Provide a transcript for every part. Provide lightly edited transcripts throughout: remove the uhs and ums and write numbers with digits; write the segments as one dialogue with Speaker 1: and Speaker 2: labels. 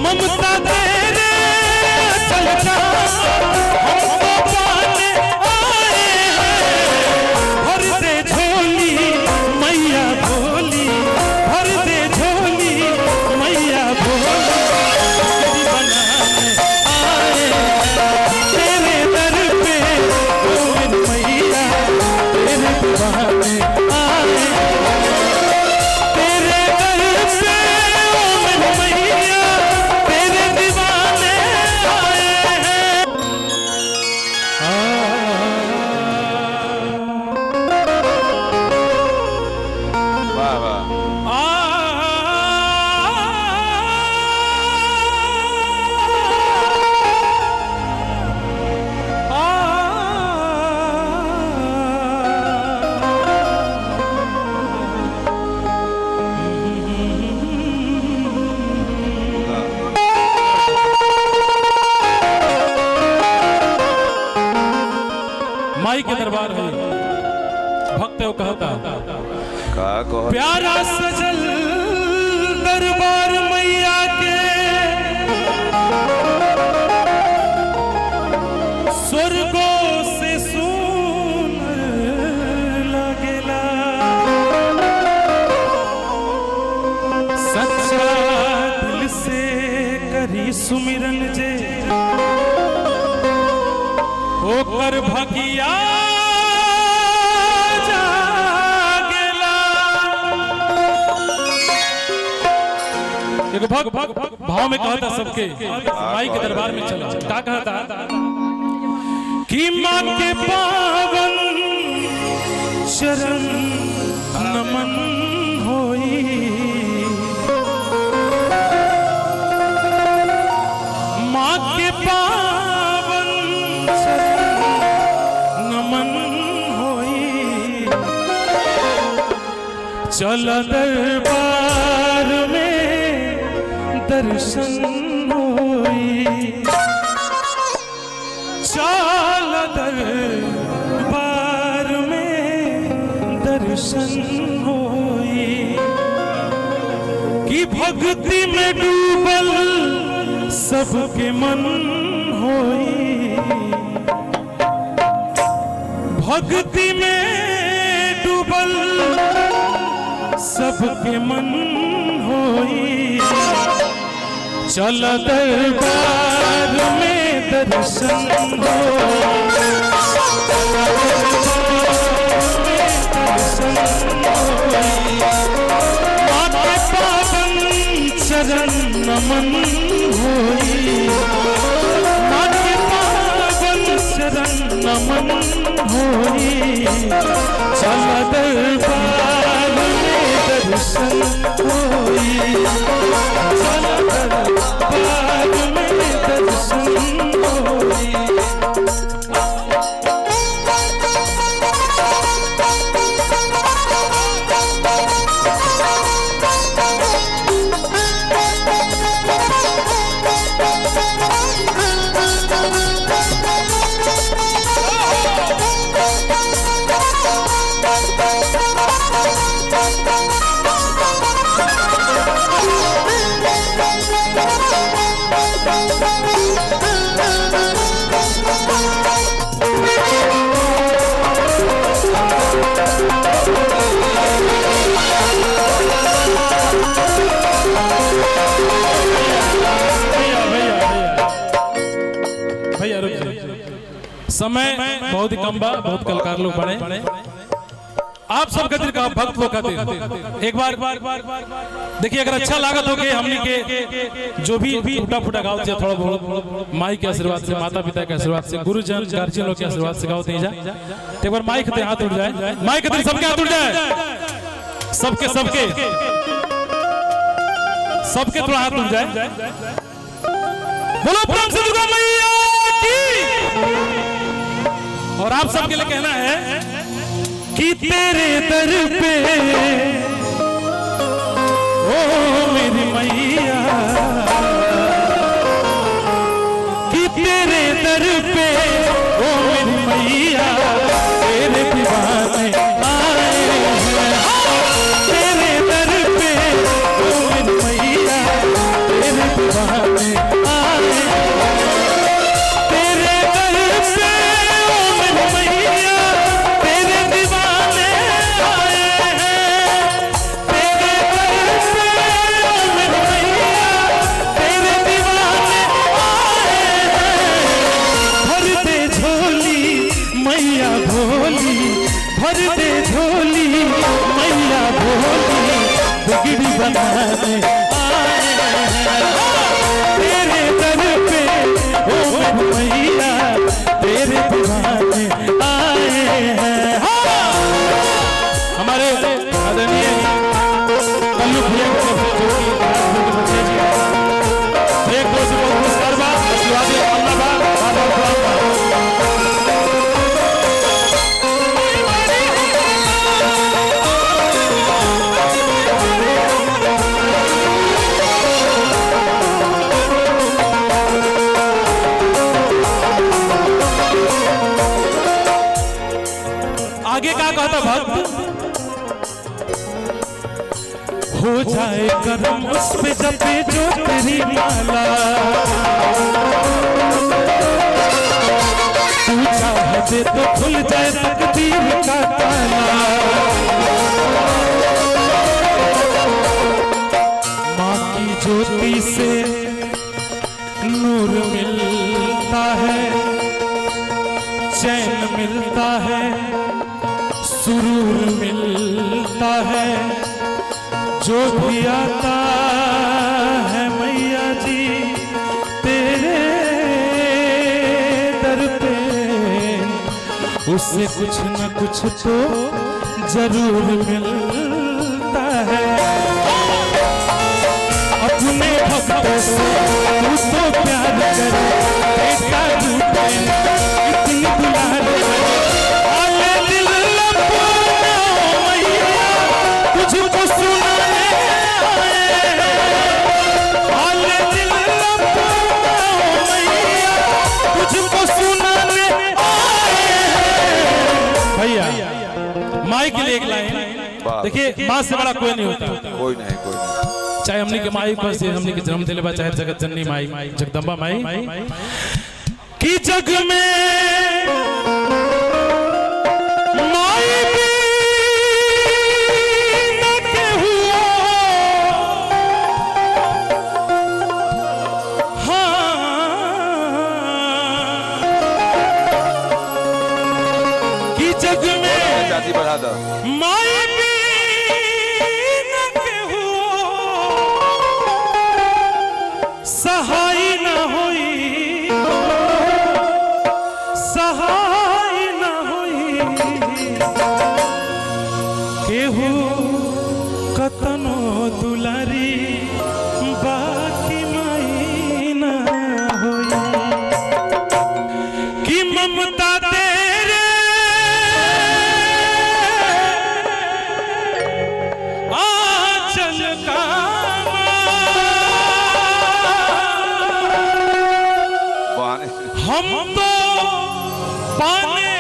Speaker 1: ममता तेरे चलता हमको पाने आए हैं। भर दे झोली मैया भोली, भर दे झोली मैया भोली, तेरी बनाने आए हैं। तेरे दर पे गोविंद मैया तेरे दीवाने आए हैं। तेरे दर पे गोविंद मैया तेरे दीवाने आए हैं।
Speaker 2: वाह वाह।
Speaker 1: माई के दरबार है, भक्त है वो कहता
Speaker 2: कहो
Speaker 1: प्यारा सजल दरबार मैया के, स्वर्गों से सुंदर लगेला। सच्चा दिल से करी सुमिरन जे होकर भगिया जागेला। एक भग भाव में कहता सबके माई के दरबार में चला, क्या कहता कि माँ के पावन चरण नमन होई, माँ के पावन चरण नमन होई। चल दरबार में दर्शन होई, चल दरबार में दर्शन होई। कि भक्ति में डूबल सबके मन होई, भक्ति में डूबल सबके मन होई। चल दरबार में दर्शन होई, माँ के पावन चरण नमन होई, माँ के पावन चरण नमन होई। चल दरबार में दर्शन होई, चल दरबार में दर्शन होई। समय बहुत ही कम बा, बहुत कलाकार लोग बने। आप सब खातिर का भक्त लोग खातिर एक बार देखिए, अगर अच्छा लागत हो के हमनी के जो भी टूटा फूटा गाँव से थोड़ा बहुत माई के आशीर्वाद से, माता पिता के आशीर्वाद से, गुरुजन गार्जियन लोग के आशीर्वाद से गाँव नहीं जाए। एक बार माई खातिर हाथ उठ जाए, माई खातिर सबके हाथ उठ जाए, सबके सबके सबके थोड़ा हाथ उठ जाए। बोलो प्रेम से दुर्गा मैया की। और आप सबके लिए कहना है कि तेरे दर पे ओ मेरी मैया, कि तेरे दर पे ओ मेरी मैया तेरे दीवाने आए हैं। तेरे दर पे ओ मेरी मैया तेरे दीवाने बनाने आए हैं। तेरे दर पे ओ मैया तेरे दीवाने आए हैं। हमारे आदरणीय कल्लू भैया की तरफ से जो कि बच्चे जी एक दो से बहुत पुरस्कार बा आशीर्वाद अल्लाह बा आगे क्या कहता भक्त हो जाए करम उस पे जपे जो तेरी माला तू चाहते तो खुल जाए तकदीर का ताला माँ की ज्योति से नूर मिलता है चैन मिलता है सुरूर मिलता है जो भी आता है मैया जी तेरे दर पे उससे कुछ न कुछ तो जरूर मिलता है। अपने भक्तों से तू तो प्यार करे बेटा रूठे इतनी दुलार तुझको सुनाने तुझको सुनाने भैया माई के लिए एक लाइन देखिए माँ से बड़ा कोई नहीं होता
Speaker 2: कोई नहीं
Speaker 1: चाहे हमने के माई को से हमने के जन्म दिले बा चाहे जगत जननी माई जगदम्बा माई की जग में
Speaker 2: बढ़ा दो
Speaker 1: माई न केहू सहाय न होई सहाय न होई केहू कतनो दुलारी बाकी माई न होई कि ममता हम तो पाने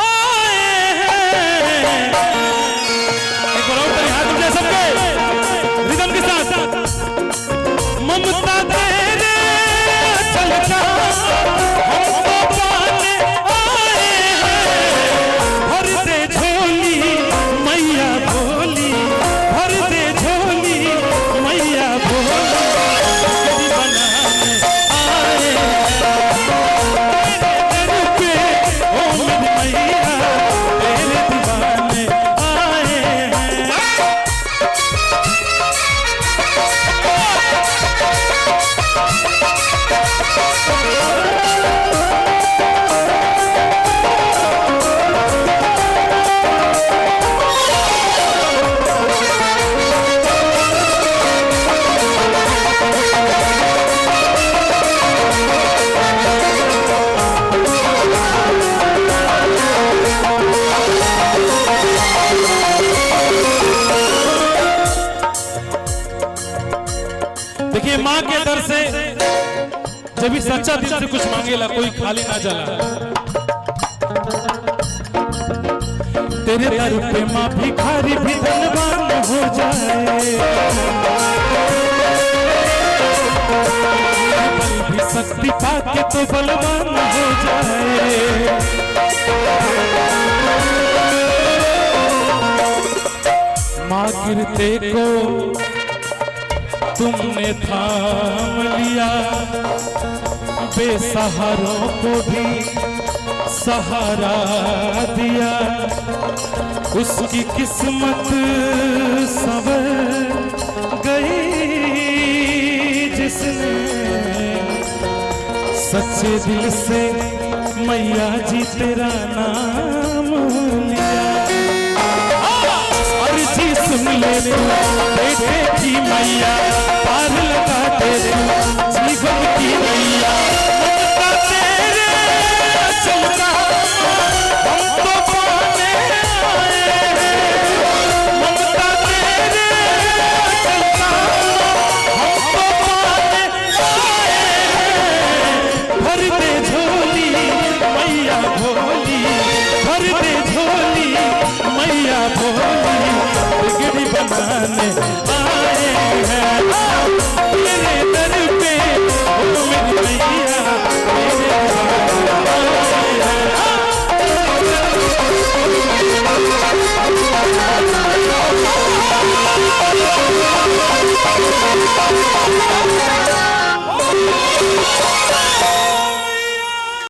Speaker 1: आए हैं। एक बार और ताली हाथ उठा सबके रिदम के साथ ममता तेरे चलता हम तो पाने आए हैं। भर दे झोली मैया भोली भर दे झोली मैया भोली देखिए माँ के दर से जब भी सच्चा दिल से कुछ मांगेला कोई खाली ना जाला। तेरे दर पे माँ भिखारी भी धनवान हो जाए बल भी शक्ति पाके तो बलवान हो जाए। माँ गिरते को तुमने थाम लिया बेसहारों को भी सहारा दिया उसकी किस्मत सवर सच्चे दिल से मैया जी तेरा नाम लिया, अर्जी सुन ले बेटे की मैया, पार लगा तेरे जीवन की मैया, ममता तेरे चलता हमको पाने आए हैं, ममता तेरे चलता हमको पाने आए हैं, भर दे झोली मैया भोली, भर दे झोली मैया भोली, बिगड़ी बनाने आए हैं।